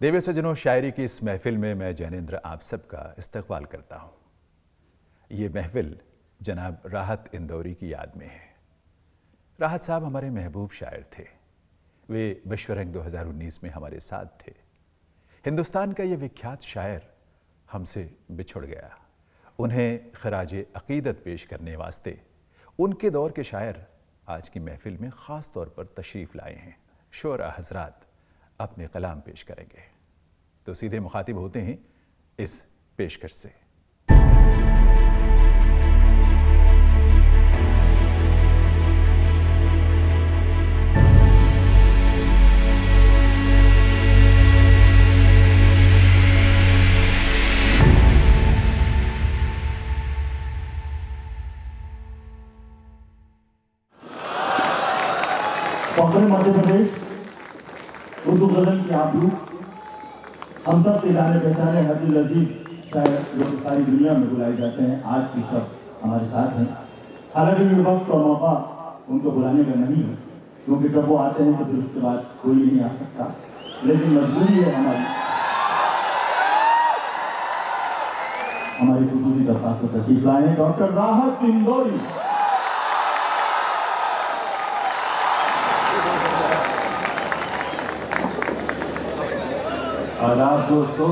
देवी सज्जनों, शायरी की इस महफिल में मैं जैनेंद्र आप सबका इस्तकबाल करता हूँ। ये महफिल जनाब राहत इंदौरी की याद में है। राहत साहब हमारे महबूब शायर थे। वे विश्वरंग 2019 में हमारे साथ थे। हिंदुस्तान का ये विख्यात शायर हमसे बिछुड़ गया। उन्हें खराज अकीदत पेश करने वास्ते उनके दौर के शायर आज की महफिल में ख़ास तौर पर तशरीफ़ लाए हैं। शोरा हजरात अपने कलाम पेश करेंगे, तो सीधे मुखातिब होते हैं इस पेशकश से। फख्र मध्य प्रदेश उर्दू गज़ल की आबरू हम सब के जाने पहचाने अब्दुल अजीज शायर जो कि सारी दुनिया में बुलाए जाते हैं, आज की शब हमारे साथ हैं। हालांकि ये वक्त और मौका उनको बुलाने का नहीं है, क्योंकि जब वो आते हैं तो फिर उसके बाद कोई नहीं आ सकता, लेकिन मजबूरी है हमारी खुसूसी दरख्वास्त को तशरीफ लाए हैं डॉक्टर राहत इंदौरी। आदाब दोस्तों,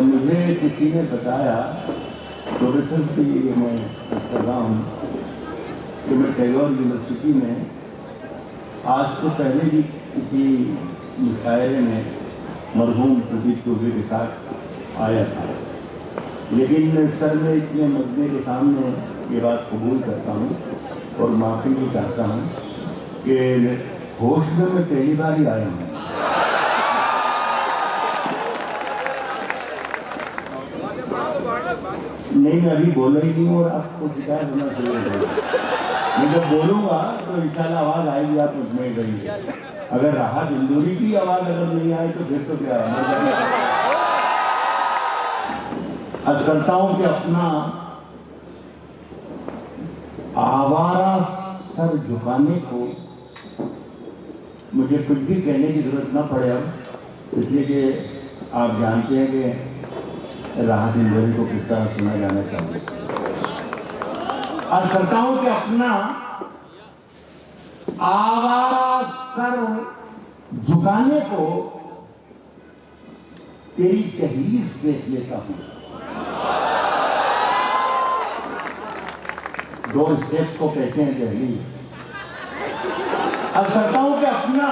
मुझे किसी ने बताया तो रिसेंटली मैं कर रहा हूँ कि मैं टैगोर यूनिवर्सिटी में आज से पहले भी किसी मुशायरे में मरहूम प्रदीप चौधरी के साथ आया था, लेकिन सर मैं इतने मजमे के सामने ये बात कबूल करता हूँ और माफ़ी भी चाहता हूँ कि होश में मैं पहली बार ही आया हूँ। नहीं, मैं अभी बोल रही नहीं हूँ और आपको शिकायत होना शुरू हो गई। मैं जब बोलूँगा तो इंशाल्लाह आवाज़ आएगी, आप मुझमें रहिए। अगर राहत इंदौरी की आवाज़ अगर नहीं आए तो फिर तो क्या है। आज करता हूँ कि अपना आवारा सर झुकाने को मुझे कुछ भी कहने की जरूरत ना पड़े अब, इसलिए कि आप जानते हैं कि राहत इंदौरी को किस तरह सुना जाना चाहिए। आज करता हूं कि अपना आवारा सर झुकाने को तेरी दहलीज देख लेता हूं। 2 स्टेप्स को कहते हैं दहलीज। आज करता हूं कि अपना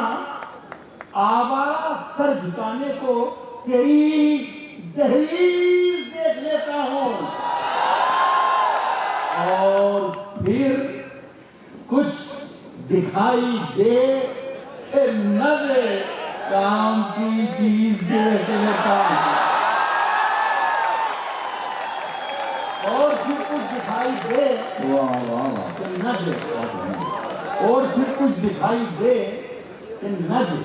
आवारा सर झुकाने को तेरी दहलीज देख लेता हूं और फिर कुछ दिखाई दे कि न दे, काम की चीज देख लेता हूं और फिर कुछ दिखाई दे, वाह वाह वाह, कि न दे, और फिर कुछ दिखाई दे कि न दे,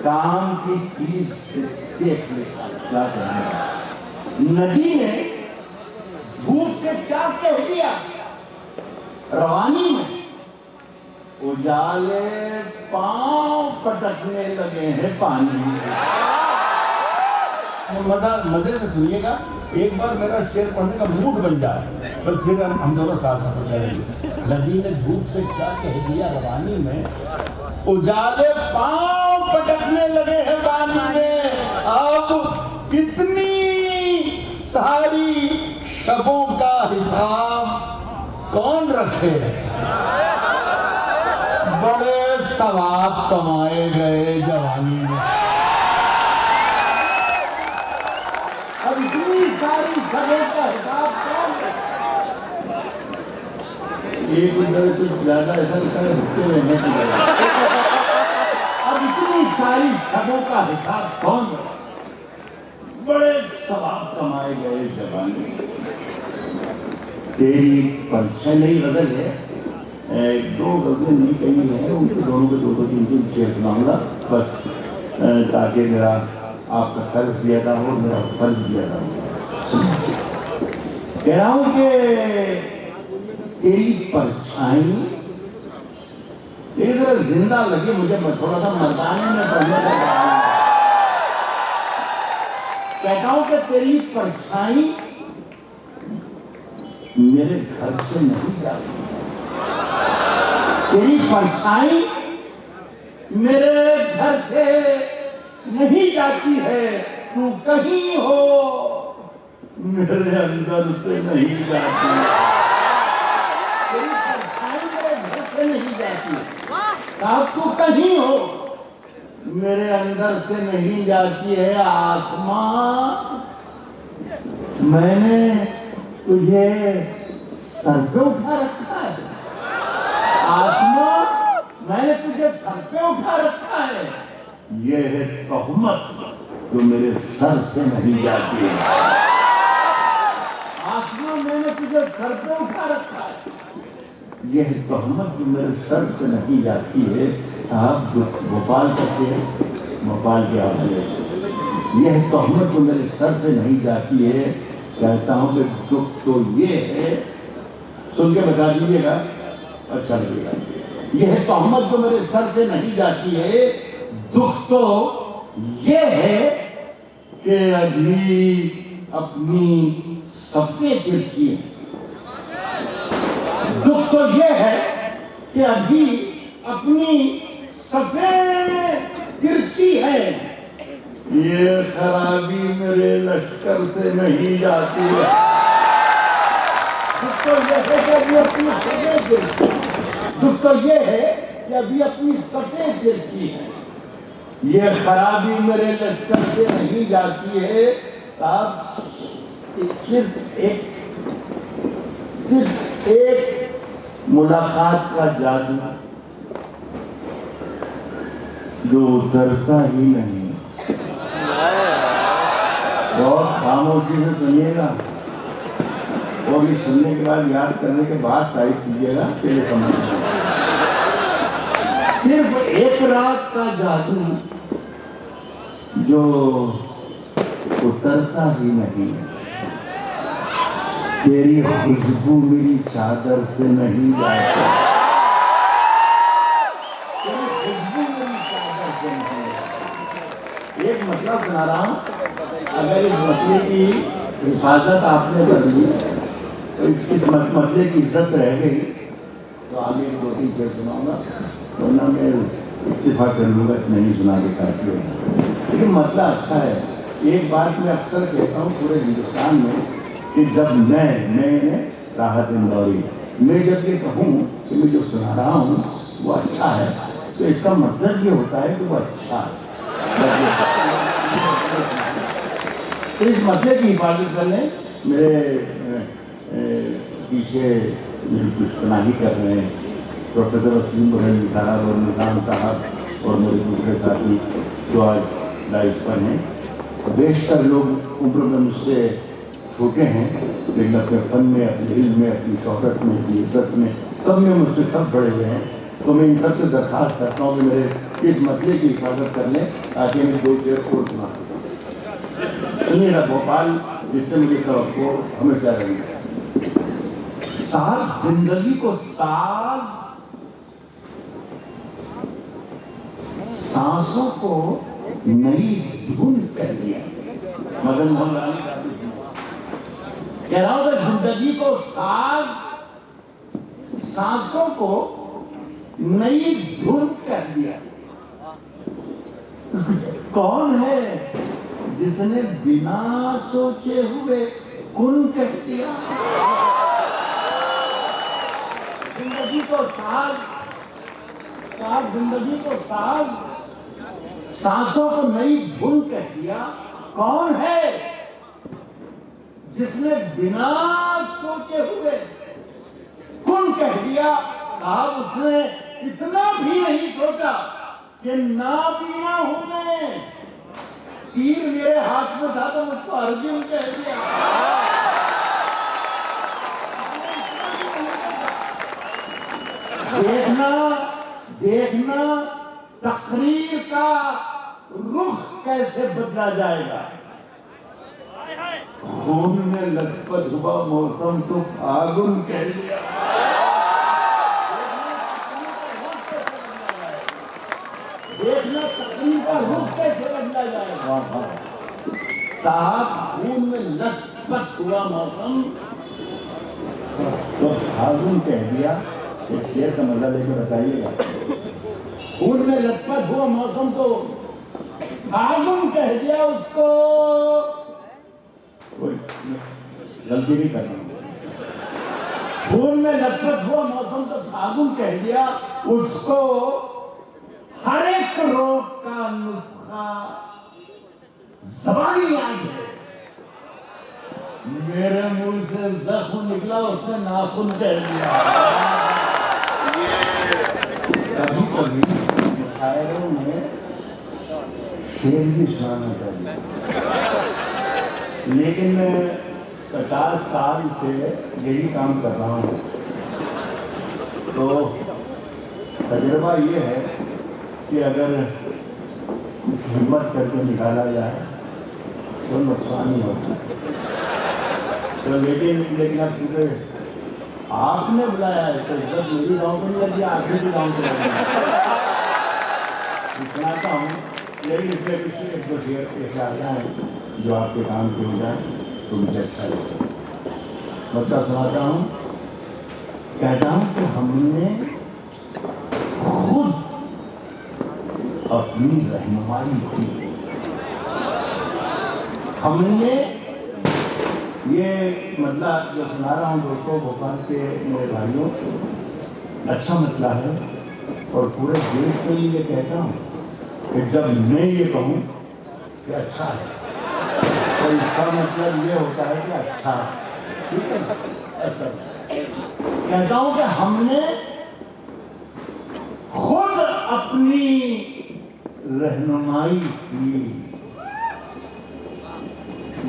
काम की चीज देख लेता। क्या कहना, नदी ने धूप से क्या कह दिया, रवानी में उजाले पांव पटकने लगे हैं पानी में। मजे से सुनिएगा, एक बार मेरा शेर पढ़ने का मूड बन जाए तो फिर हम दोनों साथ सफर करेंगे। नदी ने धूप से क्या कह दिया, रवानी में उजाले पांव पटकने लगे हैं पानी में। अब कितनी सारी शबों का हिसाब कौन रखे, बड़े सवाब कमाए गए जवानी में। अब इतनी सारी शबों का हिसाब कौन रखे, एक कुछ ज्यादा ऐसा भुगते हुए नहीं। अब इतनी सारी शबों का हिसाब कौन रखे, बड़े सवाब कमाए गए जवानी। तेरी परिचय नहीं गजल है, 2 गजलें नहीं कही हैं, उनके दोनों के 2-2, 3-3 शेर सुनाऊंगा बस, ताकि मेरा आपका कर्ज दिया था और मेरा फर्ज दिया था। कह रहा हूं कि तेरी परछाई लेकिन अगर जिंदा लगे मुझे, मैं थोड़ा सा मर्दाने में पढ़ने लगा। कहता हूं कि तेरी परछाई मेरे घर से नहीं जाती, तेरी परछाई मेरे घर से नहीं जाती है, तू कहीं हो मेरे अंदर से नहीं जाती, तेरी परछाई मेरे घर से नहीं जाती, अब तू कहीं हो मेरे अंदर से नहीं जाती है। आसमां मैंने तुझे सर पे उठा रखा है, आसमां मैंने तुझे सर पे उठा रखा है, ये है तोहमत जो मेरे सर से नहीं जाती है। आसमां मैंने तुझे सर पे उठा रखा है, यह है तोहमत जो मेरे सर से नहीं जाती है। साहब जो भोपाल करते हैं, भोपाल के हवाले, यह तोहमत जो मेरे सर से नहीं जाती है। कहता हूँ कि दुख तो ये है, सुन के बता दीजिएगा, अच्छा लगेगा। यह तोहमत जो मेरे सर से नहीं जाती है, दुख तो ये है कि अभी अपनी सफेद दिल की है, दुख तो ये है कि अभी अपनी सफेद तिरछी है, ये खराबी मेरे लश्कर से नहीं जाती है। दुख तो ये है कि अभी अपनी सफेद तिरछी, दुख तो ये है कि अभी अपनी सफेद तिरछी है, ये खराबी मेरे लश्कर से नहीं जाती है। साहब सिर्फ एक मुलाकात का जादू जो उतरता ही नहीं, और खामोशी से सुनिएगा और ये सुनने के बाद याद करने के बाद टाइप कीजिएगा, पहले समझ। सिर्फ एक रात का जादू जो उतरता ही नहीं, तेरी खुशबू मेरी चादर से नहीं जाती, तेरी खुशबू मेरी चादर से नहीं जाती। एक मतलब सुना रहा हूं, अगर इस मसले की हिफाजत आपने कर ली, इस मसले की इज्जत रह गई, तो आगे 2-3 शेर सुनाऊंगा, वरना मैं इत्तेफाक कर लूँगा कि नहीं सुना के काफी होगा। लेकिन मतलब अच्छा है। एक बात मैं अक्सर कहता हूँ पूरे हिंदुस्तान में कि जब मैं राहत इंदौरी, मैं जब ये कहूँ कि मैं जो सुना रहा हूँ वो अच्छा है, तो इसका मतलब ये होता है कि वो अच्छा है। तो इस मसले की हिफाजत करने मेरे पीछे मेरी कुछ पनाही कर रहे हैं प्रोफेसर वसीम बुरहानी साहब और निज़ाम साहब और मेरे दूसरे साथी जो आज लाइफ पर हैं। बेशतर लोग उम्र में मुझसे छोटे हैं, लेकिन अपने फ़न में, अपने इल्म में, अपनी शोहरत में, अपनी इज्जत में, सब में मुझसे सब बड़े हुए हैं। तो मैं इन सबसे दरख्वास्त करता हूँ कि मेरे इस मसले की हिफाजत कर लें ताकि मैं 2 शेर को सुना सकूँ। सुनिएगा, भोपाल जिससे मुझे तवक्को हमेशा रहेगी। साज जिंदगी को साज, सांसों को नई धुन कर दिया। मदन मोहन लाल कह रहा हूं कि जिंदगी को साज, सांसों को नई धुन कर दिया। कौन है जिसने बिना सोचे हुए कुन कह दिया? जिंदगी को साज, जिंदगी को साज, सांसों को नई धुन कह दिया। कौन है जिसने बिना सोचे हुए कुन कह दिया? साहब उसने इतना भी नहीं सोचा कि नाबीना हूं मैं, तीर मेरे हाथ में था तो मुझको अर्जुन कह दिया। देखना देखना तकरीर का रुख कैसे बदला जाएगा। खून में लथपथ हुआ मौसम तो फागुन कह दिया। वाह वाह साहब, खून में लथपथ हुआ मौसम तो फागुन कह दिया। एक शेर का मजा लेकर बताइएगा। खून में लथपथ हुआ मौसम तो फागुन कह दिया उसको। कोई गलती नहीं करना। खून में लथपथ हुआ मौसम तो फागुन कह दिया उसको। हर एक रोग का नुस्खा ज़बानी याद है। मेरे मुंह से जख्म निकला, उसने नाखून कह दिया। कभी कभी शायरों ने शेर भी सुनाना चाहिए, लेकिन मैं 50 साल से यही काम कर रहा हूँ, तो तजुर्बा ये है कि अगर कुछ हिम्मत करके निकाला जाए तो नुकसान ही होता है। तो लेकिन अब पूरे आपने बुलाया है तो इज्जत मेरी गाँव को नहीं लगी, आखिर भी गाँव को लगी। सुनाता हूँ, लेकिन इसमें कुछ एक दो शेर ऐसे आ जाए जो आपके काम के हो जाए तो मुझे अच्छा लगता है। बच्चा सुनाता हूँ, कहता हूँ कि हमने खुद अपनी रहनुमाई की। हमने ये मतलब जो सुना रहा हूँ दोस्तों, भोपाल के मेरे भाइयों, अच्छा मतलब है और पूरे देश के लिए ये कहता हूँ कि जब मैं ये कहूँ कि अच्छा है तो इसका मतलब ये होता है कि अच्छा, ठीक है ना? ऐसा कहता हूँ कि हमने खुद अपनी रहनुमाई की।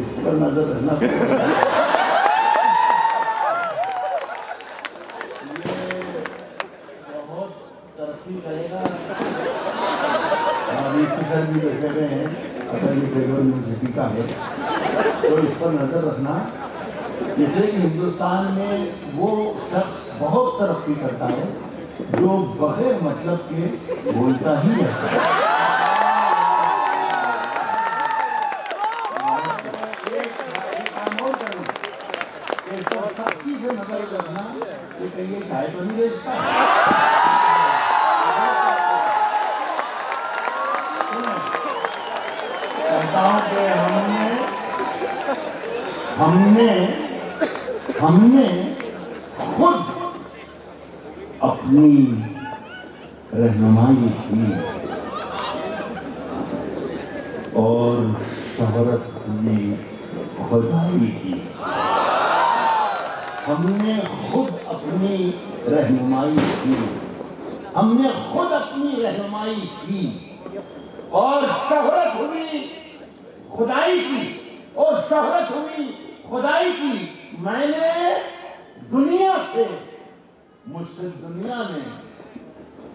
इस पर नजर रखना पड़ेगा। ये बहुत तरक्की करेगा। सर भी देखे गए हैं, अगर ये टैगोर यूनिवर्सिटी का है तो इस पर नजर रखना, इसलिए कि हिंदुस्तान में वो शख्स बहुत तरक्की करता है जो बगैर मतलब के बोलता ही रहता है। सख्ती से नजर रखना कि कहीं ये चाय तो नहीं बेचता। कहता हूं कि हमने खुद अपनी रहनुमाई की और शोहरत हुई खुदाई की। हमने खुद अपनी रहनुमाई की, हमने खुद अपनी रहनुमाई की और शोहरत हुई खुदाई की, और शोहरत हुई खुदाई की। मैंने दुनिया से, मुझसे दुनिया ने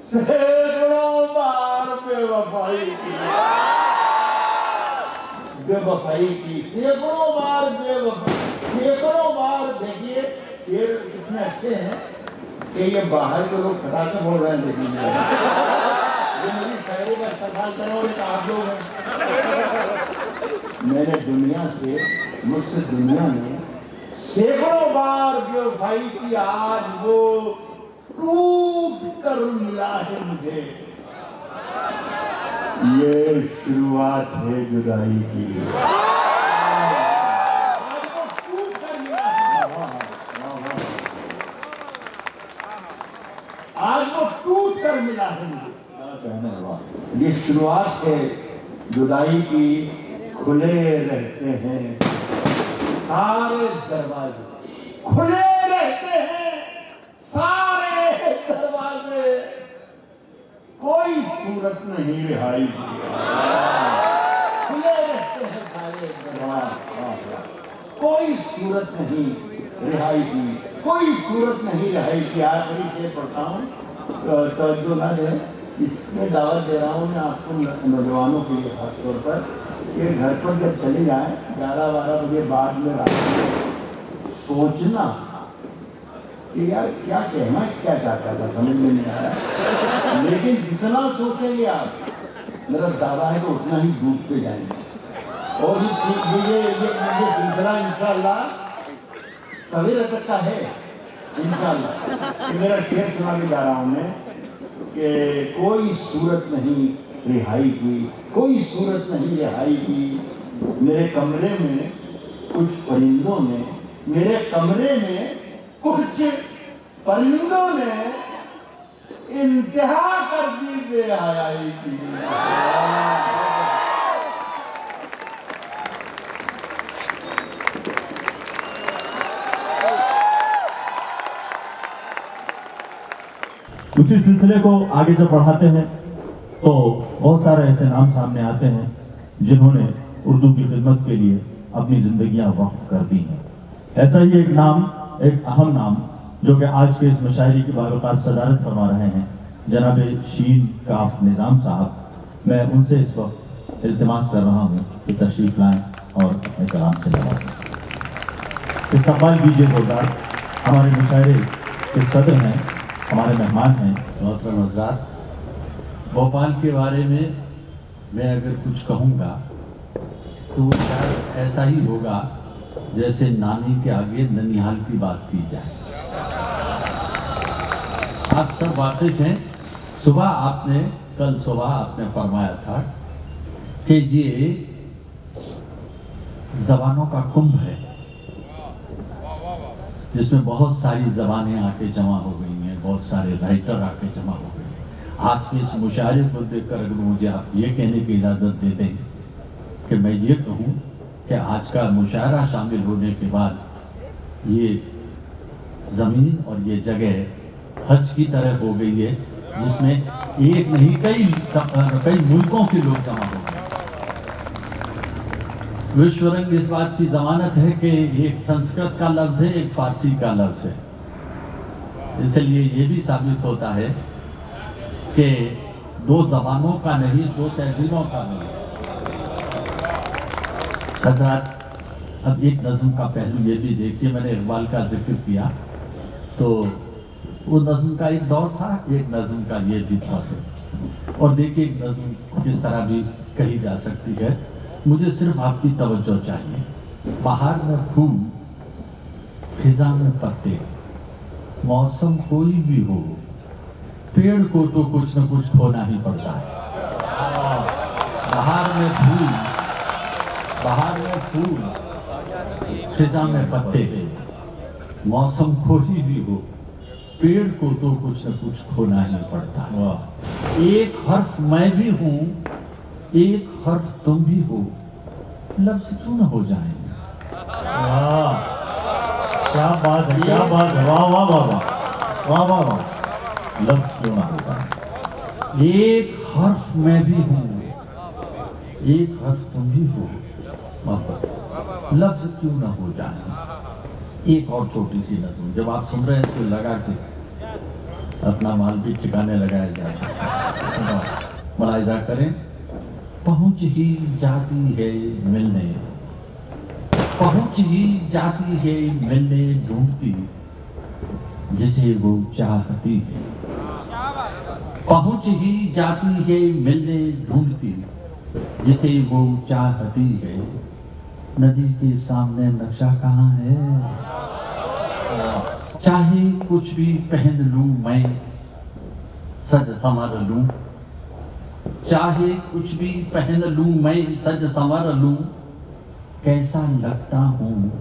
सैकड़ों बार बेवफाई की, बेवफाई की, सैकड़ों बार बेवफाई, सैकड़ों बार। देखिए शेर कितने अच्छे हैं कि ये बाहर के लोग खटाके बोल रहे हैं। देखिए मेरी शायरी का इस्तेमाल करो, आप लोग हैं। मैंने दुनिया से, मुझसे दुनिया ने सैकड़ों बार बेवफाई की, आज वो टूट कर मिला है मुझे। ये शुरुआत है जुदाई की। आज वो टूट कर मिला है मुझे। ये शुरुआत है जुदाई की। खुले रहते हैं सारे दरवाजे, खुले रहते हैं सारे दरवाजे, कोई सूरत नहीं रिहाई की। खुले रहते हैं सारे दरवाजे, कोई सूरत नहीं रिहाई की, कोई सूरत नहीं रिहाई की। आखिरी शेर पढ़ता हूँ तो जो ना दे, इसमें दावत दे रहा हूँ मैं आपको, नौजवानों के लिए खासतौर पर। ये घर पर जब चले जाएं 11-12 बजे बाद में रात में, सोचना कि यार क्या कहना क्या चाहता था, समझ में नहीं आया। लेकिन जितना सोचेंगे आप, मेरा दावा है कि उतना ही डूबते जाएंगे। और ये सिलसिला इंशाल्लाह सवेरे तक का है इंशाल्लाह। ये मेरा शेर सुना के जा रहा हूँ मैं कि कोई सूरत नहीं रिहाई की, कोई सूरत नहीं रिहाई की। मेरे कमरे में कुछ परिंदों ने, मेरे कमरे में कुछ परिंदों ने इंतहा कर दी बेहयाई की। उसी सिलसिले को आगे जब बढ़ाते हैं तो बहुत सारे ऐसे नाम सामने आते हैं जिन्होंने उर्दू की खिदमत के लिए अपनी जिंदगियां वक्फ कर दी हैं। ऐसा ही एक नाम, एक अहम नाम जो कि आज के इस मुशायरे की बावक़ात सदारत फरमा रहे हैं, जनाब शीन काफ निज़ाम साहब, मैं उनसे इस वक्त इल्तिमास कर रहा हूँ कि तशरीफ़ लाएँ और अपने कलाम से नवाजें। इस्तक़बाल कीजिए जोरदार। हमारे मुशायरे के सदर हैं, हमारे मेहमान हैं। मोहतरम हज़रात, भोपाल के बारे में मैं अगर कुछ कहूँगा तो शायद ऐसा ही होगा जैसे नानी के आगे ननिहाल की बात की जाए। आप सब वाकिफ़ हैं, कल सुबह आपने फरमाया था कि ये ज़बानों का कुंभ है जिसमें बहुत सारी ज़बानें आके जमा हो गई हैं, बहुत सारे राइटर आके जमा हो गए हैं। आज के इस मुशायरे को देखकर अगर मुझे आप ये कहने की इजाज़त दे दें कि मैं ये कहूँ कि आज का मुशायरा शामिल होने के बाद ये ज़मीन और ये जगह हज की तरह हो गई है, जिसमें एक नहीं कई मुल्कों के लोग जमा हो गए। विश्व रंग इस बात की ज़मानत है कि एक संस्कृत का लफ्ज़ है, एक फ़ारसी का लफ्ज़ है। इसलिए ये भी साबित होता है कि दो ज़बानों का नहीं, दो तहजीबों का नहीं। हज़रात, अब एक नज़म का पहलू ये भी देखिए, मैंने इकबाल का जिक्र किया तो वो नज़म का एक दौर था, एक नज़म का ये भी दौर है। और देखिए एक नज़म किस तरह भी कही जा सकती है। मुझे सिर्फ आपकी तवज्जो चाहिए। बाहर में फूल, खिज़ां में पत्ते, मौसम कोई भी हो, पेड़ को तो कुछ न कुछ खोना ही पड़ता है। बाहर में फूल, खिज़ां में पत्ते, मौसम कोई भी हो, पेड़ को तो कुछ न कुछ खोना ही पड़ता है। एक हर्फ मैं भी हूँ, एक हर्फ तुम भी हो, लफ्ज़ क्यों न हो जाएंगे। वाह, क्या बात है, क्या बात है, वाह वाह वाह वाह वाह वाह वाह, लफ्ज़ क्यों ना हो जाए। एक हर्फ मैं भी हूँ, एक हर्फ तुम भी हो, मोहब्बत, लफ्ज़ क्यों ना हो जाए। एक और छोटी सी नज़म जब आप सुन रहे हैं तो लगा कि अपना माल भी ठिकाने लगाया जा सकता है। मुलाहिज़ा करें, पहुँच ही जाती है मिलने, पहुँच ही जाती है मिलने ढूंढती जिसे वो चाहती है। पहुँच ही जाती है मिलने ढूंढती जिसे वो चाहती है। नदी के सामने नक्शा कहाँ है। चाहे कुछ भी पहन लूं मैं, सज संवर लूं, चाहे कुछ भी पहन लूं मैं, सज संवर लूं, कैसा लगता हूँ।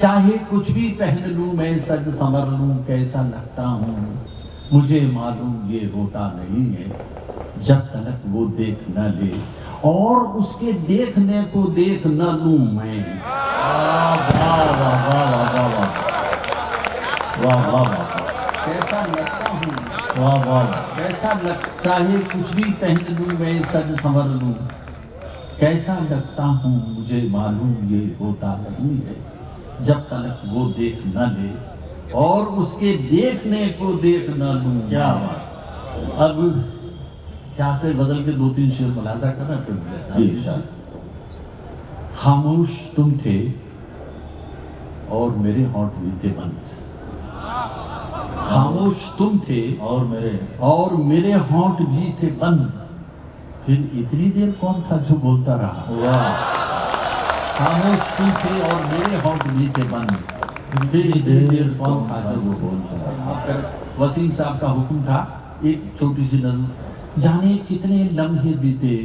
चाहे कुछ भी पहन लूं मैं, सज संवर लूं, कैसा लगता हूँ। मुझे मालूम ये होता नहीं है जब तक वो देख न ले, और उसके देखने को देख न लूं मैं। वाह वाह वाह, कैसा लगता हूँ, वाह वाह, कैसा लग, चाहे कुछ भी पहन लूं मैं, सज संवर लूं, कैसा लगता हूँ। मुझे मालूम ये होता नहीं है जब तक वो देख न ले, और उसके देखने को देख न लूं। क्या बात। अब क्या से गजल के 2-3 शेर मुलाजा करना फिर। खामोश तुम थे और मेरे होंठ भी थे बंद। खामोश तुम थे और मेरे होंठ भी थे बंद। फिर इतनी देर कौन था जो बोलता रहा। वाह खामोश क्यों थे और मेरे होंठ भी थे बंद, मेरी देर कौन था जब वो बोलता। फिर वसीम साहब का हुक्म था, एक छोटी सी नज़म। जाने कितने लम्हे बीते,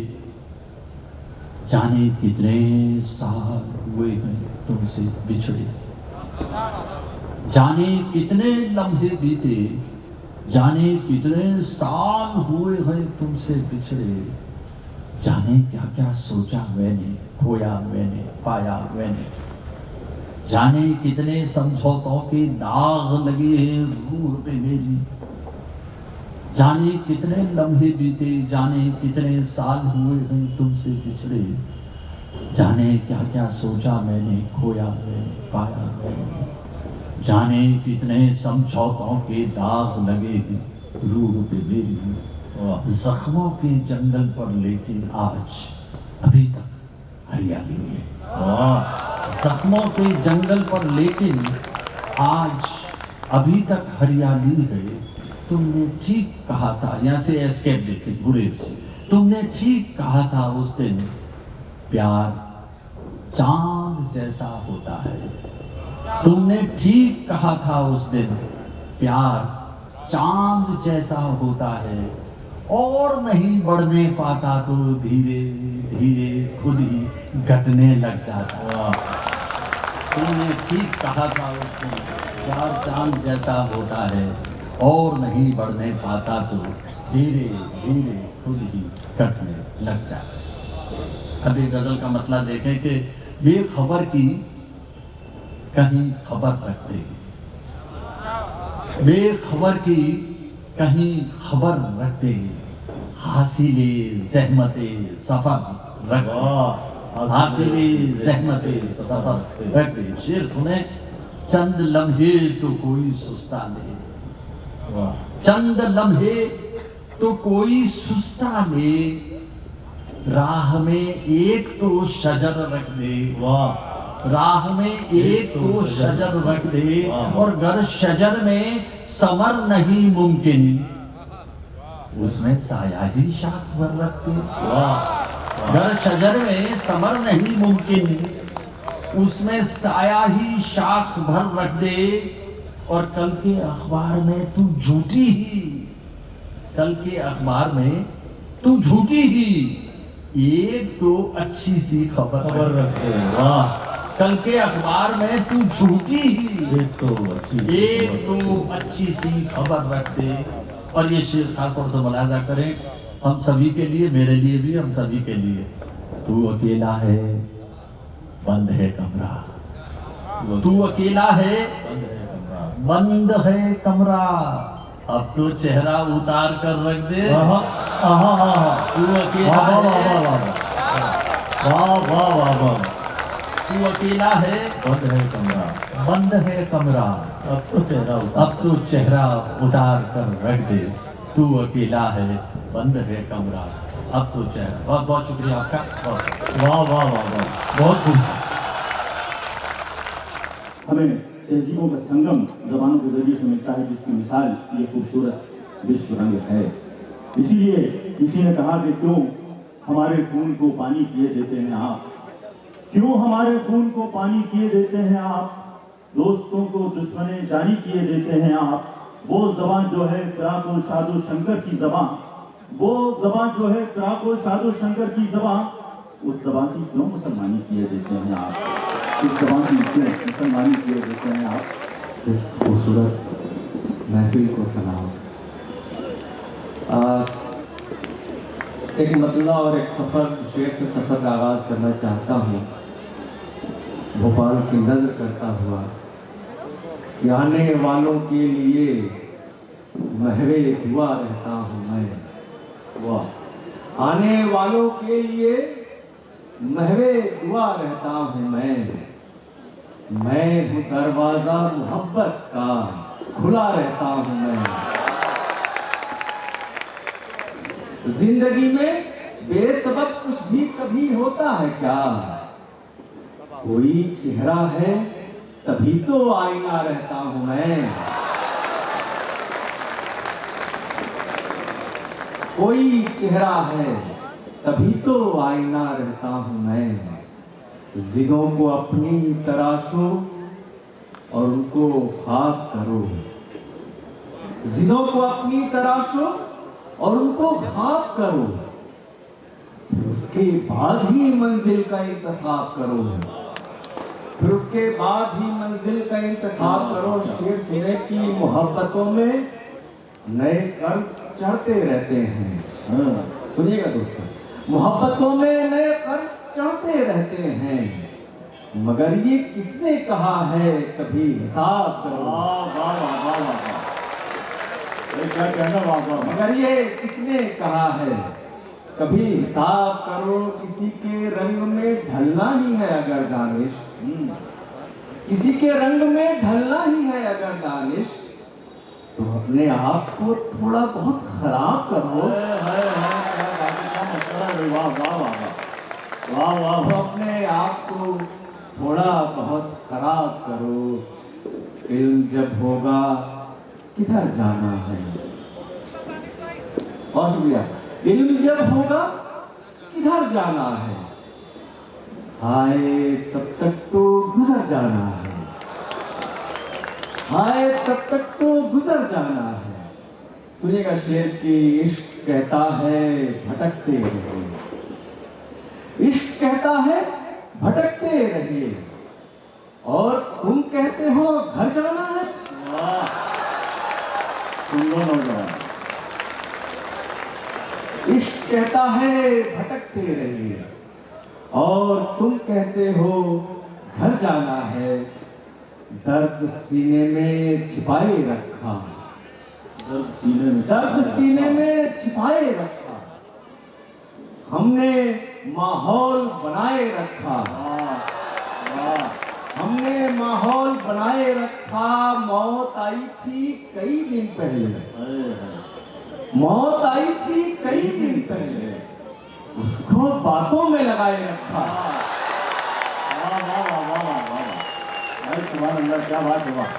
जाने कितने साल हुए हैं तुमसे बिछड़े, जाने कितने लम्हे बीते, जाने कितने साल हुए हैं तुमसे बिछड़े, जाने क्या क्या सोचा मैंने, खोया मैंने, पाया मैंने, जाने कितने समझौतों के दाग लगे हैं रूह पे मेरी, जाने कितने लम्हे बीते, जाने कितने साल हुए हैं तुमसे बिछड़े, जाने क्या क्या सोचा मैंने, खोया मैंने, पाया मैंने, जाने कितने समझौतों के दाग लगे हैं रूह पे मेरी, जख्मों के जंगल पर लेकिन आज अभी तक हरियाली है। जख्मों के जंगल पर लेकिन आज अभी तक हरियाली है। तुमने ठीक कहा था, यहाँ से एस्केप देखे गुरेज से, तुमने ठीक कहा था उस दिन, प्यार चांद जैसा होता है। तुमने ठीक कहा था उस दिन, प्यार चांद जैसा होता है, और नहीं बढ़ने पाता तो धीरे धीरे खुद ही घटने लग जाता। तुमने ठीक कहा था उस दिन, प्यार चांद जैसा होता है, और नहीं बढ़ने पाता तो धीरे धीरे खुद ही घटने लग जाता। अभी गजल का मतलब देखें कि बेखबर की कहीं खबर रखते, बेखबर की कहीं खबर रखते, हासिले ज़हमते सफर रखते, हासिले ज़हमते सफर रखते। शेर सुने, चंद लम्हे तो कोई सुस्ता ले, चंद लम्हे तो कोई सुस्ता ले, राह में एक तो शजर रख दे, राह में एक तो शजर रख दे, और गर शजर में समर नहीं मुमकिन, उसमें साया ही शाख भर रख दे। गर शजर में समर नहीं मुमकिन, उसमें साया ही शाख भर रख दे, और कल के अखबार में तू झूठी ही, कल के अखबार में तू झूठी ही एक तो अच्छी सी खबर रखते। वाह, कल के अखबार में तू झूठी ही एक तो अच्छी सी खबर रखते। और ये शेर खासतौर से मुलाजा करें हम सभी के लिए, मेरे लिए भी, हम सभी के लिए। तू अकेला है, बंद है कमरा, तू अकेला है, बंद है कमरा, अब तो चेहरा उतार कर रख दे। तू अकेला है, तू अकेला है, बंद है कमरा, बंद है कमरा, अब तो चेहरा उतार कर रख दे। तू अकेला है, बंद है कमरा, अब तो चेहरा। बहुत बहुत शुक्रिया आपका। वाह वाह वाह वाह, बहुत खूब। हमें तहजीबों का संगम जबानों के जरिए से मिलता है, जिसकी मिसाल ये खूबसूरत विश्व रंग है। इसीलिए किसी ने कहा कि क्यों हमारे खून को पानी किए देते हैं आप, क्यों हमारे खून को पानी किए देते हैं आप, दोस्तों को दुश्मने जानी किए देते हैं आप। वो जबान जो है फिराको शादो शंकर की जबान, वो जबान जो है फिराको शादो शंकर की जबान, उस जबान की क्यों मुसलमानी किए देते हैं आप, इस जबान की क्यों मुसलमानी किए देते हैं आप। इस खूबसूरत महफिल को सलाम। एक मतला और एक सफ़र, शेर से सफ़र का आगाज़ करना चाहता हूँ। भोपाल की नज़र करता हुआ कि आने वालों के लिए महवे दुआ रहता हूँ मैं। वाह, आने वालों के लिए महवे दुआ रहता हूँ मैं हूँ दरवाज़ा मोहब्बत का खुला रहता हूँ मैं। जिंदगी में बेसबब कुछ भी कभी होता है क्या, कोई चेहरा है तभी तो आईना रहता हूं मैं। कोई चेहरा है तभी तो आईना रहता हूं मैं। जिदों को अपनी तराशो और उनको ख्वाब करो। जिदों को अपनी तराशो और उनको ख्वाब करो, फिर उसके बाद ही मंजिल का इंतखाब करो। फिर उसके बाद ही मंजिल का इंतखाब करो। शेर सुने की मोहब्बतों में नए कर्ज चढ़ते रहते हैं। सुनिएगा दोस्तों, मोहब्बतों में नए कर्ज चढ़ते रहते हैं, मगर ये किसने कहा है कभी हिसाब करो। क्या कहना बाबा। मगर ये किसने कहा है कभी हिसाब करो। किसी के रंग में ढलना ही है अगर दानिश, किसी के रंग में ढलना ही है अगर दानिश, तो अपने आप को थोड़ा बहुत खराब करो। वाह वाह तो अपने आप को थोड़ा बहुत खराब करो। इल्म जब होगा किधर जाना है। और शुक्रिया। इल्म जब होगा किधर जाना है, हाय तब तक तो गुजर जाना है। हाय तब तक तो गुजर जाना है। सुनिएगा शेर की, इश्क कहता है भटकते रहिए। इश्क कहता है भटकते रहिए, और तुम कहते हो घर जाना है। सुन लो नौजवान। इश्क कहता है भटकते रहिए, और तुम कहते हो घर जाना है। दर्द सीने में छिपाए रखा, दर्द सीने में, दर्द सीने में छिपाए रखा, हमने माहौल बनाए रखा। हमने माहौल बनाए रखा। मौत आई थी कई दिन पहले, मौत आई थी कई दिन पहले, उसको बातों में लगाए रखा। क्या बात है। वाह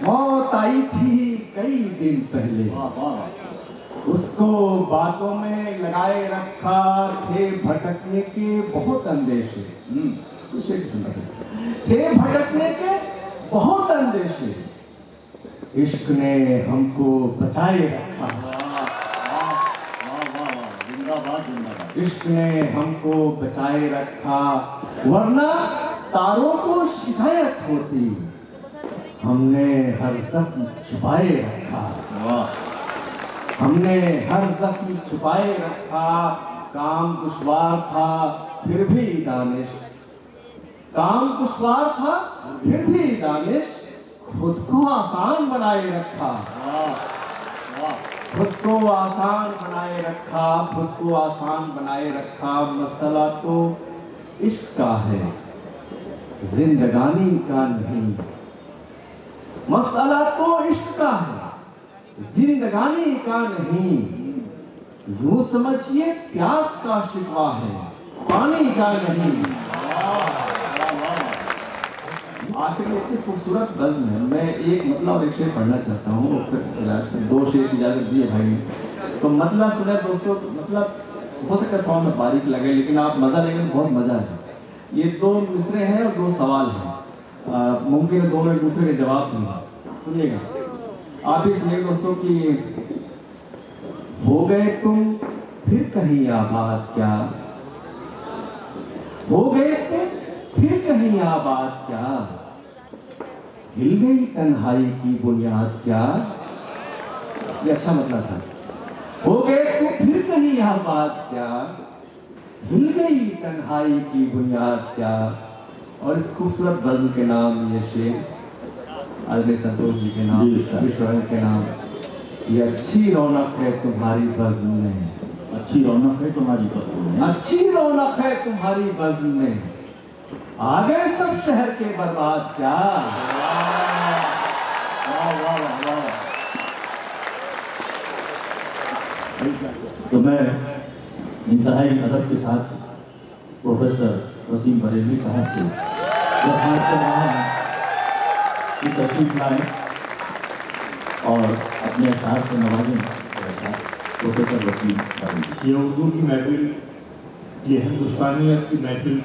मौत आई थी कई दिन पहले, वाह। उसको बातों में लगाए रखा। थे भटकने के बहुत अंदेशे, थे भटकने के बहुत अंदेशे, इश्क ने हमको बचाए रखा। जिंदाबाद जिंदाबाद। इश्क ने हमको बचाए रखा, वरना तारों को शिकायत होती। हमने हर जख्म छुपाए रखा। हमने हर जख्म छुपाए रखा। काम दुश्वार था फिर भी दानिश, काम दुश्वार था फिर भी दानिश, खुद को आसान बनाए रखा। खुद को आसान बनाए रखा, खुद को आसान बनाए रखा। मसला तो इश्क का है, जिंदगानी का नहीं। मसला तो इश्क का है, जिंदगानी का नहीं। यूं समझिए प्यास का शिकवा है, पानी का नहीं। आखिर में इतनी खूबसूरत बज़्म है। मैं एक मतलब और एक शेर पढ़ना चाहता हूँ, फिर 2 शेर की इजाज़त दी है भाई ने। तो मतलब सुने दोस्तों, मतलब हो सकता है थोड़ा सा बारीक लगे, लेकिन आप मज़ा लेंगे तो बहुत मज़ा है। ये 2 मिसरे हैं और 2 सवाल हैं। मुमकिन है दोनों एक दूसरे के जवाब दें। सुनिएगा, आप ही सुनिए दोस्तों कि हो गए तुम फिर कहीं आबाद क्या, हो गए तुम फिर कहीं आबाद क्या, हिल गई तन्हाई की बुनियाद क्या। ये अच्छा मतलब था। हो गए तुम फिर कहीं आबाद क्या, हिल गई तन्हाई की बुनियाद क्या। और इस खूबसूरत बज़्म के नाम ये शेर आदमी संतोष जी के नाम, विश्वरंग के नाम। ये अच्छी रौनक है तुम्हारी बज़्म में, अच्छी रौनक है तुम्हारी बज़्म में, अच्छी रौनक है तुम्हारी बज़्म में, आ गए सब शहर के बर्बाद क्या। तो मैं इंतहाई अदब के साथ प्रोफेसर वसीम बरेलवी साहब से दरख्वास्त कर रहा हूँ कि तशरीफ लाएं और अपने अशार से नवाजें प्रोफेसर वसीम बरेलवी। ये उर्दू की महफिल, ये हिंदुस्तानियत की महफिल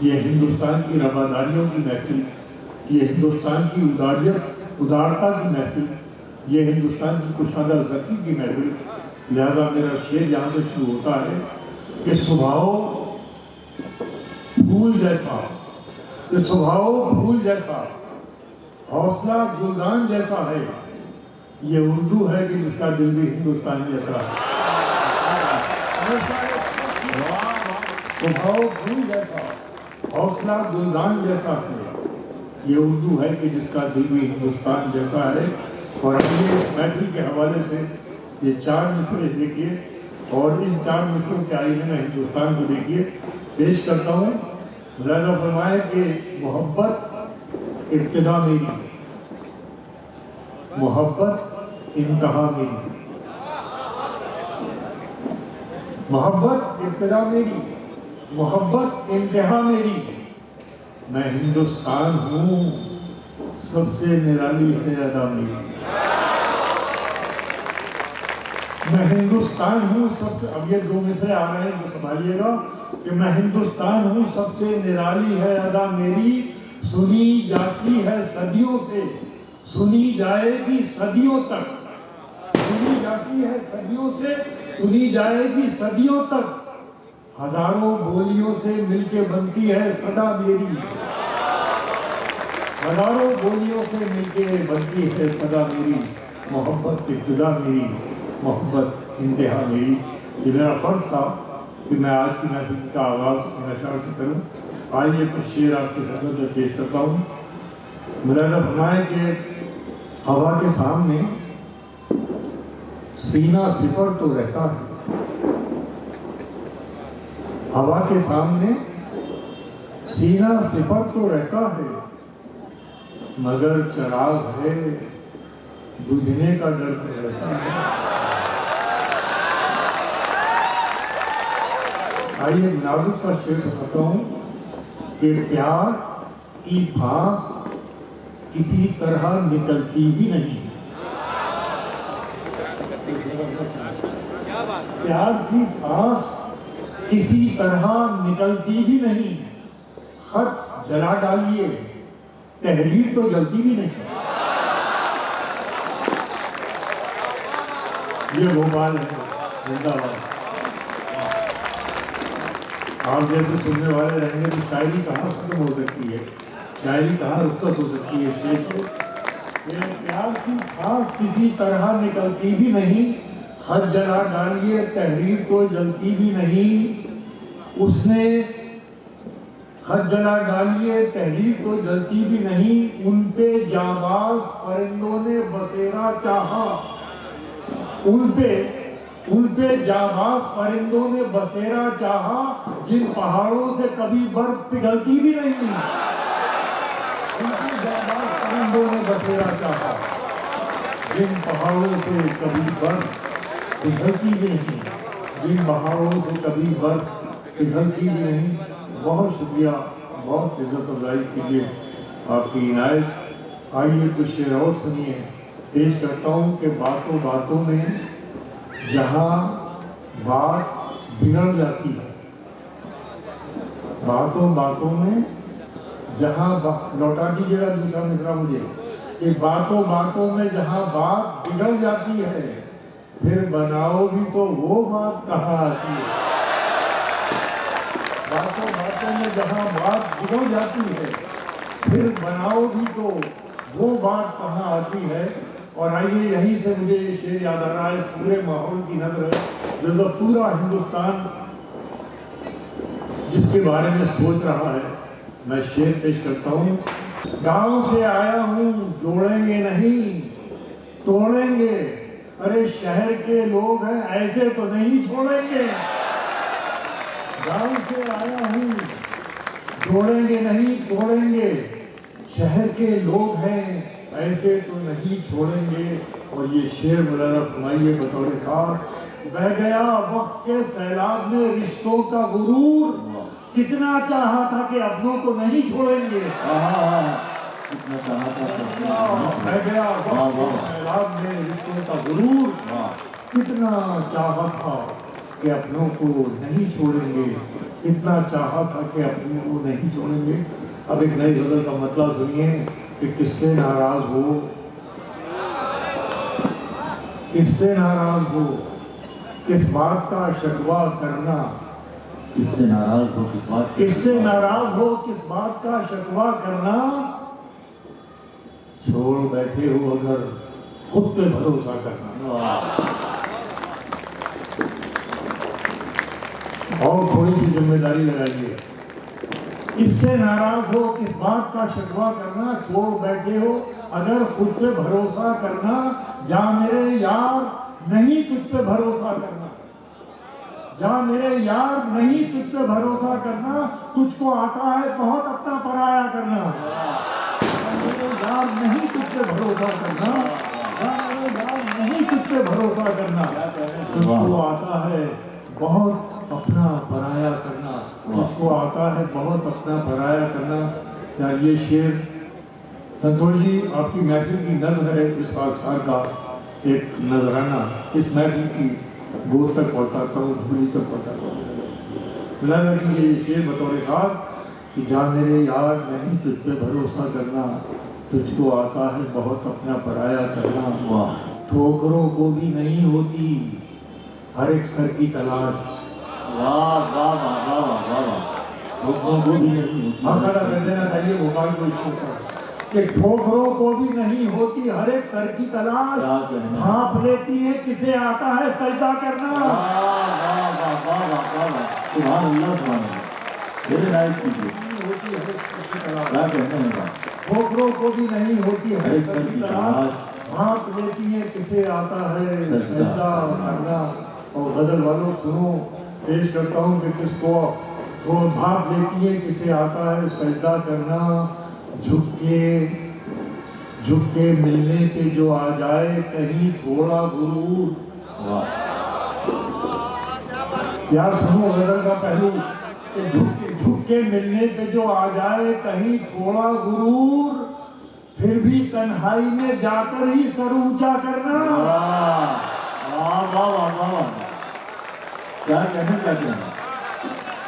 ये हिंदुस्तान की रवादारियों की महफिल, ये हिंदुस्तान की उदारता की महफिल, ये हिंदुस्तान की कुशादा ज़की की महफिल। लिहाजा मेरा शेर यहाँ से शुरू होता है कि स्वभाव फूल जैसा, कि स्वभाव फूल जैसा, हौसला गुलदान जैसा है, ये उर्दू है कि जिसका दिल भी हिंदुस्तान जैसा है। स्वभाव फूल जैसा, हौसला गुलदान जैसा है, ये उर्दू है कि जिसका दिल भी हिंदुस्तान जैसा है। और ये महफिल के हवाले से ये 4 मिसरे देखिए और इन 4 मिसरों के आईने में हिंदुस्तान को देखिए। पेश करता हूँ। मुलाज़ा फरमाए कि मोहब्बत इब्तिदा मेरी, मोहब्बत इंतहा मेरी, मोहब्बत इब्तिदा मेरी, मोहब्बत इंतहा मेरी। मैं हिंदुस्तान हूँ, सबसे निराली है अदा मेरी। मैं हिंदुस्तान हूँ सबसे, अब ये 2 मिसरे आ रहे हैं तो संभालिएगा कि मैं हिंदुस्तान हूँ सबसे निराली है अदा मेरी। सुनी जाती है सदियों से, सुनी जाएगी सदियों तक, सुनी जाती है सदियों से, सुनी जाएगी सदियों तक। हजारों बोलियों से मिलके बनती है सदा मेरी, हजारों बोलियों से मिलके बनती है सदा मेरी। मोहब्बत इब्तिदा मेरी, मोहब्बत इंतहा मेरी। ये मेरा फर्ज था कि मैं आज की महफिल का आगाज़ इन अशार से करूँ। आइए कुछ शेर आपके खिदमत में पेश करता हूँ। मुलाज़ा फरमाए कि हवा के सामने सीना सिपर तो रहता है, हवा के सामने सीना सिपर तो रहता है, मगर चराग है बुझने का डर तो रहता है। आइए नाजुक सा शेर सुनाता हूँ कि प्यार की फांस किसी तरह निकलती भी नहीं, प्यार की फांस किसी तरह निकलती भी नहीं। खत जला डालिए, तहरीर तो जलती भी नहीं। ये भोपाल है, जिंदाबाद। आप जैसे सुनने वाले रहेंगे तो शायरी कहाँ खत्म हो सकती है, शायरी कहाँ रुखसत हो सकती है। शेर से प्यार की फांस किसी तरह निकलती भी नहीं, खत जला डालिए तहरीर तो जलती भी नहीं। उसने खत जला डालिए तहरीर तो जलती भी नहीं, उन पे जाबाज परिंदों ने बसेरा चाहा, उन पे जाबाज परिंदों ने बसेरा चाहा, जिन पहाड़ों से कभी बर्फ पिघलती भी नहीं। उनके जाबाज परिंदों ने बसेरा चाहा, जिन पहाड़ों से कभी बर्फ पिघलती भी नहीं, जिन पहाड़ों से कभी बर्फ पिघलती भी नहीं। बहुत शुक्रिया, बहुत इज्जत अफजाई के लिए आपकी इनायत। आइए कुछ शेर और सुनिए। पेश करता हूँ कि बातों बातों में जहाँ बात बिगड़ जाती है, बातों बातों में जहाँ लौटा दीजिएगा दूसरा मिसरा मुझे, कि बातों बातों में जहाँ बात बिगड़ जाती है, फिर बनाओ भी तो वो बात कहाँ आती है। बातों बातों में जहाँ बात बिगड़ जाती है, फिर बनाओ भी तो वो बात कहाँ आती है। और आइए यहीं से मुझे शेर याद आ रहा है, पूरे माहौल की नजर है, जो पूरा हिंदुस्तान जिसके बारे में सोच रहा है। मैं शेर पेश करता हूँ। गांव से आया हूँ, जोड़ेंगे नहीं तोड़ेंगे, अरे शहर के लोग हैं ऐसे तो नहीं छोड़ेंगे। गांव से आया हूँ, जोड़ेंगे नहीं तोड़ेंगे, शहर के लोग हैं ऐसे तो नहीं छोड़ेंगे। और ये शेर मुलाज़ा फरमाइए बतौर खास। बह गया वक्त के सैलाब में रिश्तों का गुरूर, कितना चाहा था कि अपनों को नहीं छोड़ेंगे। कितना चाहा था, बह गया वक्त के सैलाब में रिश्तों का गुरूर, कितना चाहा था कि अपनों को नहीं छोड़ेंगे। इतना चाहा था कि अपने को नहीं छोड़ेंगे। अब एक नई गजल का मतलब सुनिए कि किससे नाराज हो, किससे नाराज हो, किस बात का शिकवा करना, किससे नाराज हो, किस बात किससे नाराज हो, किस बात का शिकवा करना, छोड़ बैठे हो अगर खुद पे भरोसा करना। और थोड़ी सी जिम्मेदारी लगाइए। किससे नाराज हो, किस बात का शिकवा करना, छोड़ बैठे हो अगर खुद पे भरोसा करना, जा मेरे यार नहीं तुझ पे भरोसा करना, जा मेरे यार नहीं तुझ पे भरोसा करना, तुझको आता है बहुत अपना पराया करना। जा मेरे यार नहीं तुझ पे भरोसा करना, जा मेरे यार नहीं तुझ पे भरोसा करना, तुझको आता है बहुत अपना पराया करना, तुझको आता है बहुत अपना पराया करना। यार ये शेर संतोष जी आपकी महफिल की नज़्म है, इस साक्षार का एक नजराना, इस महफिल की गोद तक पहुँचाता हूँ, धूली तक पहुँचाता हूँ। लगा कि ये शेर बतौर खास कि जा मेरे यार नहीं तुझ पे भरोसा करना, तुझको आता है बहुत अपना पराया करना। वाह, ठोकरों को भी नहीं होती हर एक सर की तलाश। वाह वाह वाह वाह वाह वाह, ठोकरों को भी नहीं होती। आंकड़ा कर देना चाहिए भोपाल को इसको कि ठोकरों को भी नहीं होती हर एक सर की तलाश, भाप लेती है किसे आता है सजदा करना। सुभान अल्लाह, सुभान अल्लाह, मेरे लायक कीजिए, क्या कहते हैं। ठोकरों को भी नहीं होती हर एक सर की तलाश, भाप लेती है किसे आता है सजदा करना। और गजल वालों सुनो, पेश करता हूँ कि किसको वो भाप लेती है किसे आता है सजदा करना, झुक के मिलने पे जो आ जाए कहीं थोड़ा गुरूर। यार सुनो गजल का पहलू कि झुक के मिलने पे जो आ जाए कहीं थोड़ा गुरूर, फिर भी तन्हाई में जाकर ही सर ऊंचा करना। वाह वाह वाह वाह, क्या कहने लगे हैं।